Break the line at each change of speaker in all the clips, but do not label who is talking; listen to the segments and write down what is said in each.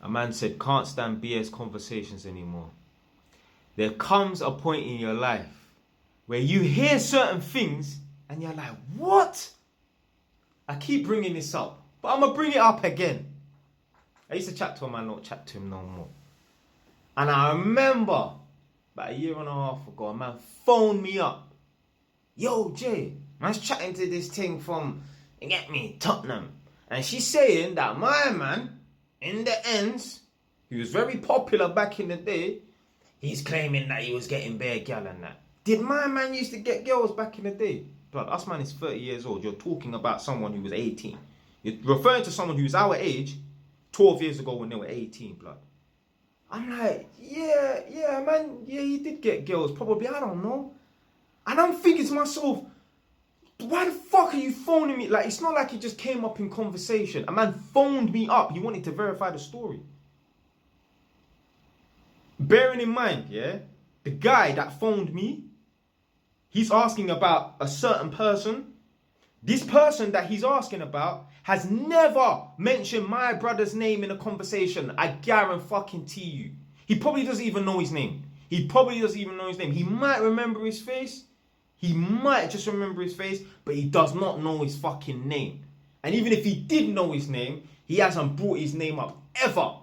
A man said, can't stand BS conversations anymore. There comes a point in your life where you hear certain things and you're like, what? I keep bringing this up, but I'm going to bring it up again. I used to chat to him, I don't chat to him no more. And I remember about a year and a half ago, a man phoned me up. Yo, Jay, man's chatting to this thing from, you get me, Tottenham. And she's saying that my man, in the ends, he was very popular back in the day, he's claiming that he was getting bare gal and that. Did my man used to get girls back in the day? Blood, us man is 30 years old. You're talking about someone who was 18. You're referring to someone who's our age 12 years ago when they were 18, blood. I'm like, yeah, man, yeah, he did get girls. Probably, I don't know. And I'm thinking to myself, why the fuck are you phoning me? Like, it's not like it just came up in conversation. A man phoned me up. He wanted to verify the story. Bearing in mind, yeah, the guy that phoned me, he's asking about a certain person. This person that he's asking about has never mentioned my brother's name in a conversation. I guarantee you. He probably doesn't even know his name. He might remember his face. He might just remember his face, but he does not know his fucking name. And even if he did know his name, he hasn't brought his name up ever.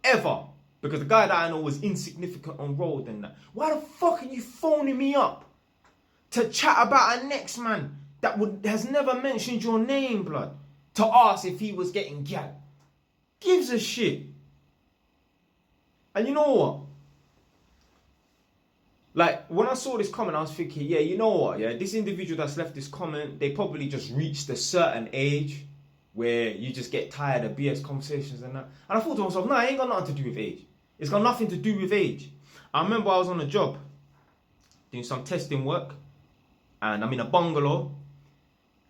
Ever. Because the guy that I know was insignificant on road and that. Why the fuck are you phoning me up to chat about a next man that has never mentioned your name, blood? To ask if he was getting gal. Gives a shit. And you know what? Like, when I saw this comment, I was thinking, yeah, you know what? Yeah, this individual that's left this comment, they probably just reached a certain age where you just get tired of BS conversations and that. And I thought to myself, nah, it ain't got nothing to do with age. It's got nothing to do with age. I remember I was on a job doing some testing work, and I'm in a bungalow,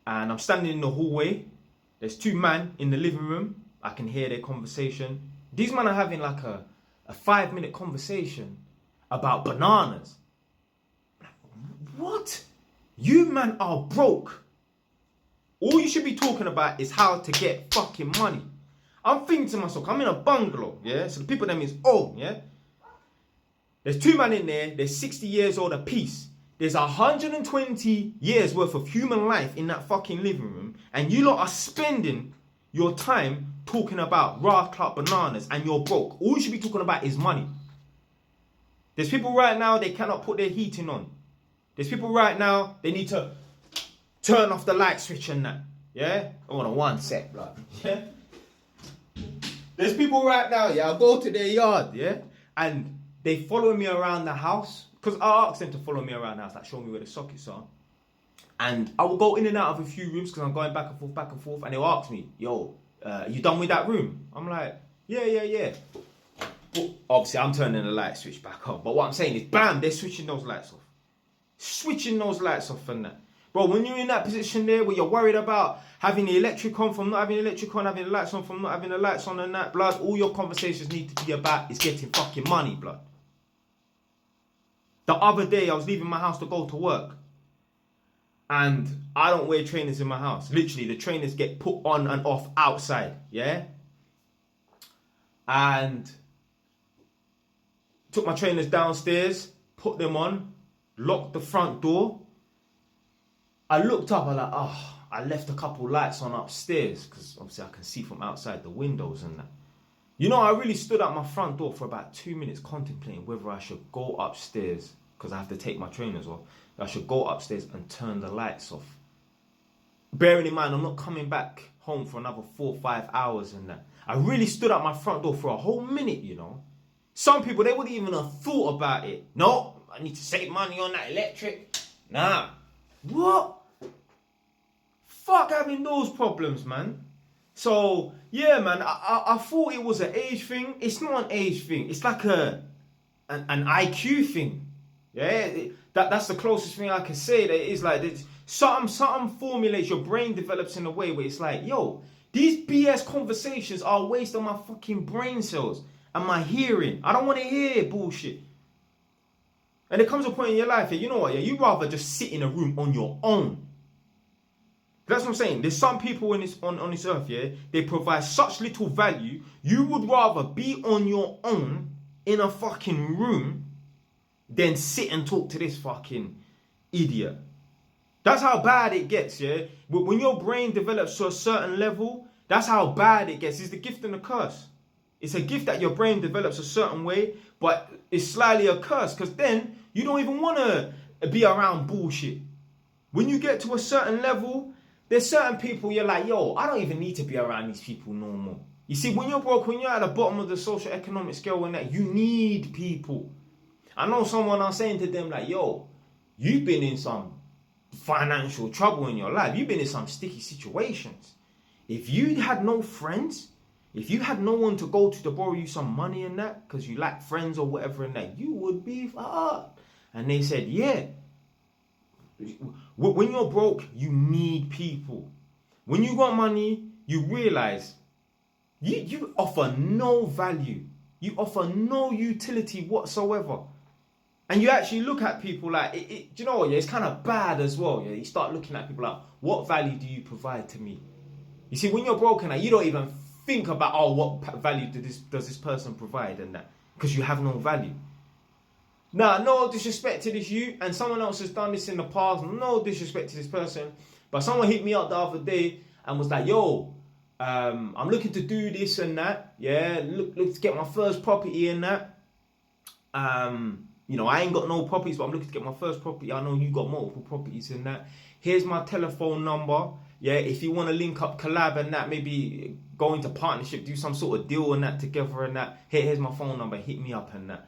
and I'm standing in the hallway. There's two men in the living room. I can hear their conversation. These men are having like a 5-minute conversation about bananas. What? You man are broke. All you should be talking about is how to get fucking money. I'm thinking to myself, I'm in a bungalow, yeah? So the people them is old, yeah? There's two men in there, they're 60 years old apiece. There's 120 years worth of human life in that fucking living room, and you lot are spending your time talking about raw club bananas and you're broke. All you should be talking about is money. There's people right now, they cannot put their heating on. There's people right now, they need to turn off the light switch and that. Yeah? Hold on one sec, blood. Yeah? There's people right now, yeah, I'll go to their yard, yeah? And they follow me around the house. Because I asked them to follow me around the house, like show me where the sockets are. And I will go in and out of a few rooms because I'm going back and forth. And they'll ask me, yo, you done with that room? I'm like, yeah. But obviously, I'm turning the light switch back on. But what I'm saying is, bam, they're switching those lights off. Switching those lights off and that. Bro, when you're in that position there where you're worried about having the electric on from not having the electric on, having the lights on from not having the lights on and that, blood, all your conversations need to be about is getting fucking money, blood. The other day, I was leaving my house to go to work. And I don't wear trainers in my house. Literally, the trainers get put on and off outside, yeah? And took my trainers downstairs, put them on, locked the front door. I looked up, I'm like, I left a couple lights on upstairs because obviously I can see from outside the windows and that. You know, I really stood at my front door for about 2 minutes contemplating whether I should go upstairs because I have to take my trainers off. I should go upstairs and turn the lights off. Bearing in mind, I'm not coming back home for another 4 or 5 hours and that. I really stood at my front door for a whole minute, you know. Some people, they wouldn't even have thought about it. No, I need to save money on that electric. Nah. What? Fuck having those problems, man. So, yeah, man, I thought it was an age thing. It's not an age thing. It's like an IQ thing. Yeah, that's the closest thing I can say. That it's like something formulates, your brain develops in a way where it's like, yo, these BS conversations are a waste of my fucking brain cells and my hearing. I don't want to hear bullshit. And there comes a point in your life, you know what, yeah, you'd rather just sit in a room on your own. That's what I'm saying. There's some people in this on this earth, yeah, they provide such little value. You would rather be on your own in a fucking room than sit and talk to this fucking idiot. That's how bad it gets, yeah. When your brain develops to a certain level, that's how bad it gets. It's the gift and the curse. It's a gift that your brain develops a certain way, but it's slightly a curse because then you don't even want to be around bullshit. When you get to a certain level, there's certain people you're like, yo, I don't even need to be around these people no more. You see, when you're broke, when you're at the bottom of the social economic scale and that, you need people. I know someone, I'm saying to them like, yo, you've been in some financial trouble in your life. You've been in some sticky situations. If you had no friends, if you had no one to go to borrow you some money and that, because you lack friends or whatever and that, you would be fucked. And they said, yeah. When you're broke, you need people. When you got money, you realize you offer no value. You offer no utility whatsoever. And you actually look at people like, do you know what, yeah, it's kind of bad as well. Yeah, you start looking at people like, what value do you provide to me? You see, when you're broken, like, you don't even think about, oh, what value does this person provide and that, because you have no value. Nah, no disrespect to this you, and someone else has done this in the past. No disrespect to this person, but someone hit me up the other day and was like, yo, I'm looking to do this and that. Yeah, look to get my first property and that. You know, I ain't got no properties, but I'm looking to get my first property. I know you got multiple properties and that. Here's my telephone number. Yeah, if you want to link up, collab and that, maybe go into partnership, do some sort of deal and that together and that. Here's my phone number, hit me up and that.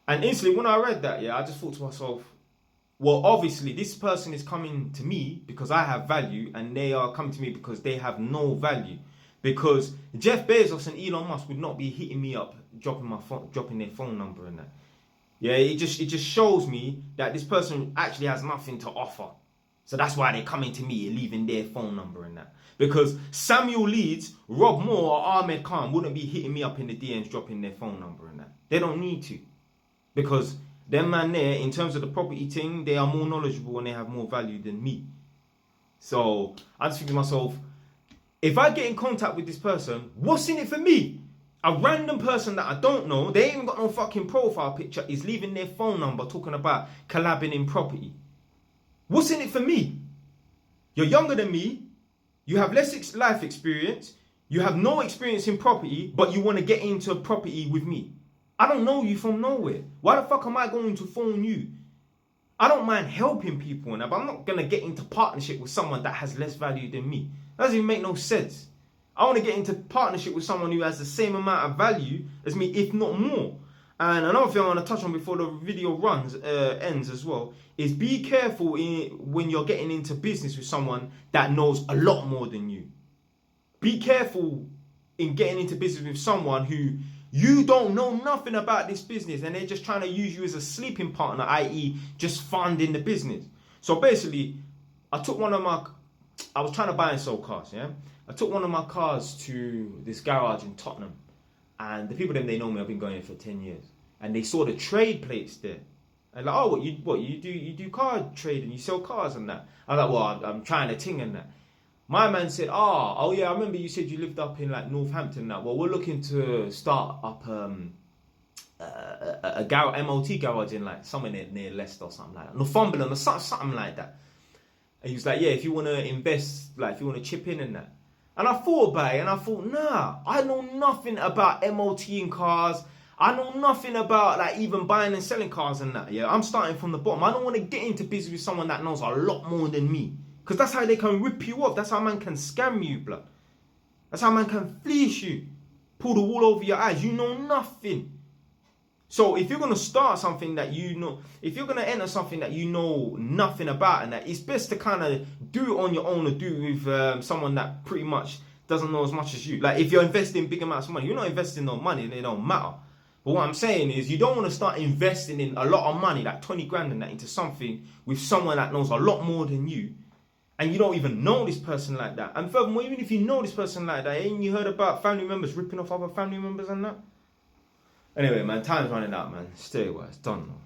And instantly, when I read that, yeah, I just thought to myself, well, obviously, this person is coming to me because I have value, and they are coming to me because they have no value. Because Jeff Bezos and Elon Musk would not be hitting me up, dropping their phone number and that. Yeah, it just shows me that this person actually has nothing to offer. So that's why they're coming to me and leaving their phone number and that. Because Samuel Leeds, Rob Moore, or Ahmed Khan wouldn't be hitting me up in the DMs, dropping their phone number and that. They don't need to. Because them man there, in terms of the property thing, they are more knowledgeable and they have more value than me. So I just think to myself, if I get in contact with this person, what's in it for me? A random person that I don't know, they ain't even got no fucking profile picture, is leaving their phone number talking about collabing in property. What's in it for me? You're younger than me. You have less life experience. You have no experience in property, but you want to get into property with me. I don't know you from nowhere. Why the fuck am I going to phone you? I don't mind helping people and that, but I'm not going to get into partnership with someone that has less value than me. That doesn't even make no sense. I want to get into partnership with someone who has the same amount of value as me, if not more. And another thing I want to touch on before the video ends as well, is be careful when you're getting into business with someone that knows a lot more than you. Be careful in getting into business with someone who you don't know nothing about this business and they're just trying to use you as a sleeping partner, i.e. just funding the business. So basically, I was trying to buy and sell cars, yeah? I took one of my cars to this garage in Tottenham, and the people they know me, I've been going here for 10 years, and they saw the trade plates there. And like, oh, what you do car trading, you sell cars and that. I was like, well, I'm trying to ting and that. My man said, oh yeah, I remember you said you lived up in like Northampton and that. Well, we're looking to start up a MOT garage in like somewhere near Leicester or something like that, Northumberland or something like that. And he was like, yeah, if you want to invest, like if you want to chip in and that. And I thought about it and I thought, nah, I know nothing about MOTing cars. I know nothing about like even buying and selling cars and that. Yeah, I'm starting from the bottom. I don't want to get into business with someone that knows a lot more than me. Because that's how they can rip you off. That's how man can scam you, blood. That's how man can fleece you. Pull the wool over your eyes. You know nothing. So if you're going to start something that you know, if you're going to enter something that you know nothing about and that, it's best to kind of do it on your own or do it with someone that pretty much doesn't know as much as you. Like if you're investing big amounts of money, you're not investing no money and it don't matter. But what I'm saying is you don't want to start investing in a lot of money, like 20 grand and that, into something with someone that knows a lot more than you. And you don't even know this person like that. And furthermore, even if you know this person like that, ain't you heard about family members ripping off other family members and that? Anyway, man, time's running out, man. Stay away. It's done, man.